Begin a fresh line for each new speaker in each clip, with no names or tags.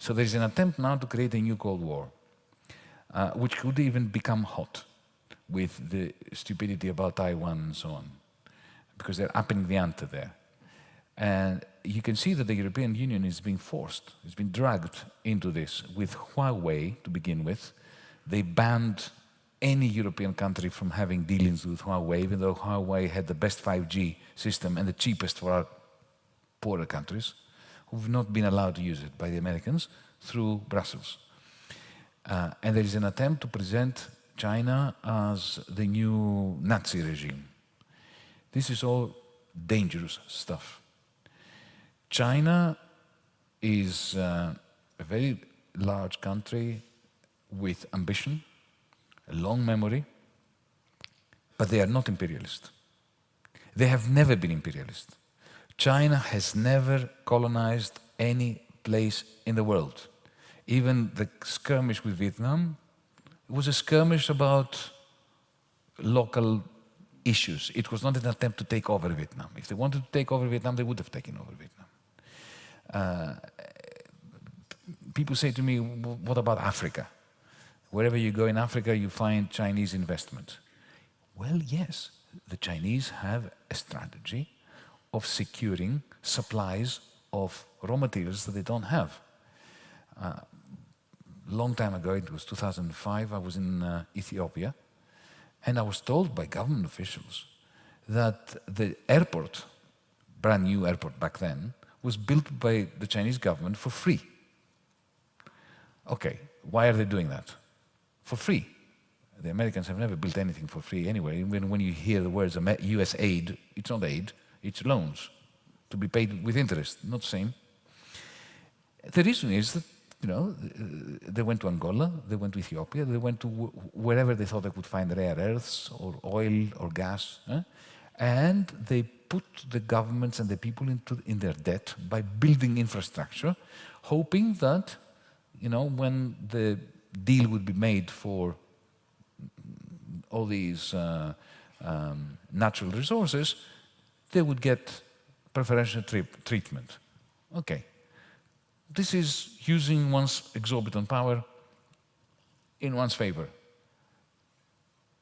So there is an attempt now to create a new Cold War, which could even become hot with the stupidity about Taiwan and so on, because they're upping the ante there. And you can see that the European Union is being forced, it's been dragged into this with Huawei to begin with. They banned any European country from having dealings with Huawei, even though Huawei had the best 5G system and the cheapest for our poorer countries, who've not been allowed to use it by the Americans through Brussels. And there is an attempt to present China as the new Nazi regime. This is all dangerous stuff. China is a very large country with ambition, a long memory, but they are not imperialist. They have never been imperialist. China has never colonized any place in the world. Even the skirmish with Vietnam was a skirmish about local issues. It was not an attempt to take over Vietnam. If they wanted to take over Vietnam, they would have taken over Vietnam. People say to me, what about Africa? Wherever you go in Africa, you find Chinese investment. Well, yes, the Chinese have a strategy of securing supplies of raw materials that they don't have. Long time ago, it was 2005, I was in Ethiopia, and I was told by government officials that the airport, brand new airport back then, was built by the Chinese government for free. Okay, why are they doing that? For free. The Americans have never built anything for free anyway. When you hear the words US aid, it's not aid, it's loans to be paid with interest, not the same. The reason is that, you know, they went to Angola, they went to Ethiopia, they went to wherever they thought they could find rare earths or oil or gas, and they put the governments and the people in their debt by building infrastructure, hoping that, you know, when the deal would be made for all these natural resources, they would get preferential treatment. Okay. This is using one's exorbitant power in one's favor.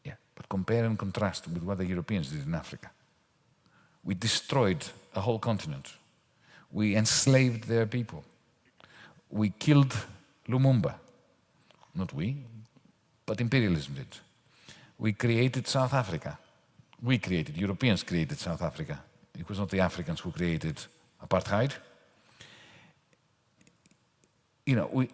Yeah, but compare and contrast with what the Europeans did in Africa. We destroyed a whole continent. We enslaved their people. We killed Lumumba. Not we, but imperialism did. We created South Africa. Europeans created South Africa. It was not the Africans who created apartheid. You know,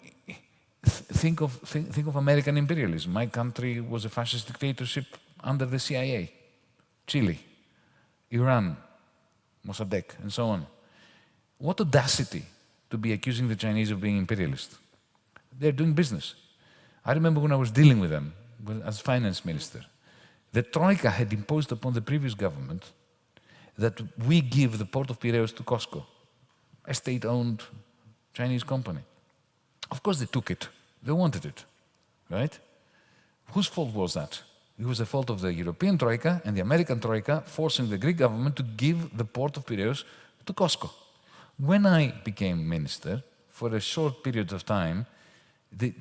think of American imperialism. My country was a fascist dictatorship under the CIA, Chile, Iran, Mossadegh, and so on. What audacity to be accusing the Chinese of being imperialist. They're doing business. I remember when I was dealing with them as finance minister, the Troika had imposed upon the previous government that we give the port of Piraeus to Costco, a state-owned Chinese company. Of course they took it. They wanted it, right? Whose fault was that? It was the fault of the European Troika and the American Troika forcing the Greek government to give the port of Piraeus to Costco. When I became minister, for a short period of time, the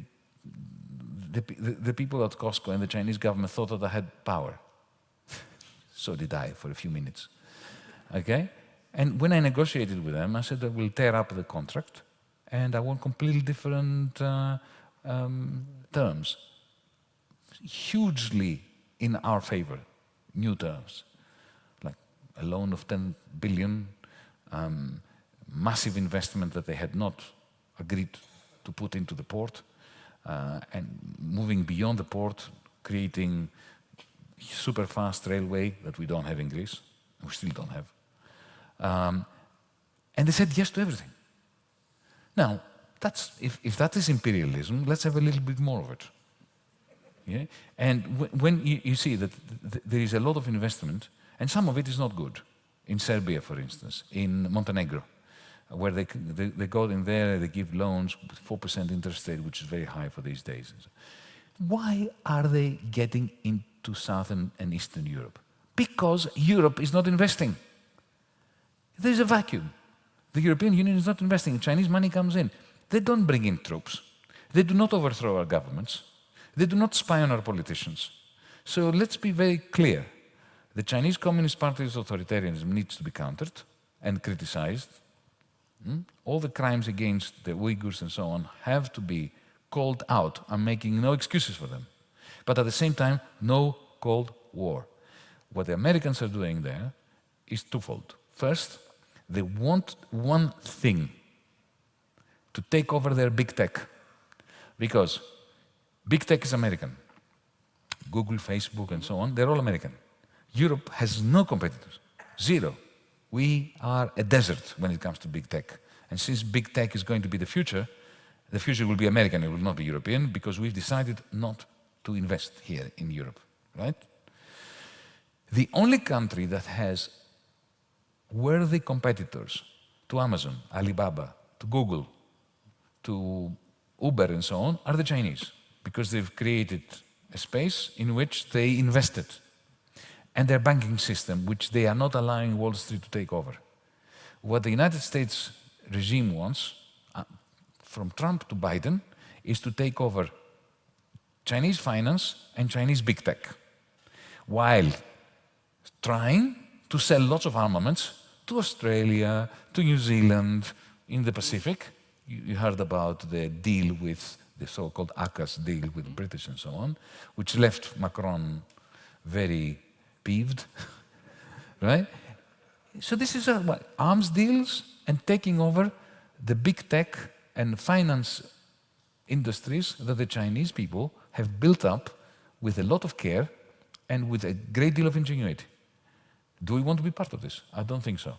people at Costco and the Chinese government thought that I had power. So did I for a few minutes. Okay? And when I negotiated with them, I said that we'll tear up the contract and I want completely different terms. Hugely in our favor, new terms. Like a loan of 10 billion, massive investment that they had not agreed to put into the port, and moving beyond the port, creating super fast railway that we don't have in Greece, we still don't have. And they said yes to everything. Now, if that is imperialism, let's have a little bit more of it. Yeah? And when you see that there is a lot of investment, and some of it is not good, in Serbia, for instance, in Montenegro, where they go in there, they give loans with 4% interest rate, which is very high for these days. Why are they getting into Southern and Eastern Europe? Because Europe is not investing. There's a vacuum. The European Union is not investing. Chinese money comes in. They don't bring in troops. They do not overthrow our governments. They do not spy on our politicians. So let's be very clear. The Chinese Communist Party's authoritarianism needs to be countered and criticized. All the crimes against the Uyghurs and so on have to be called out. I'm making no excuses for them. But at the same time, no Cold War. What the Americans are doing there is twofold. First, they want one thing, to take over their big tech. Because big tech is American. Google, Facebook, and so on, they're all American. Europe has no competitors, zero. We are a desert when it comes to big tech. And since big tech is going to be the future will be American, it will not be European, because we've decided not to invest here in Europe, right? The only country that has worthy competitors to Amazon, Alibaba, to Google, to Uber and so on, are the Chinese, because they've created a space in which they invested, and their banking system, which they are not allowing Wall Street to take over. What the United States regime wants, from Trump to Biden, is to take over Chinese finance and Chinese big tech, while trying to sell lots of armaments to Australia, to New Zealand, in the Pacific. You heard about the deal with the so-called ACAS deal with the British and so on, which left Macron very peeved, right? So this is arms deals and taking over the big tech and finance industries that the Chinese people have built up with a lot of care and with a great deal of ingenuity. Do we want to be part of this? I don't think so.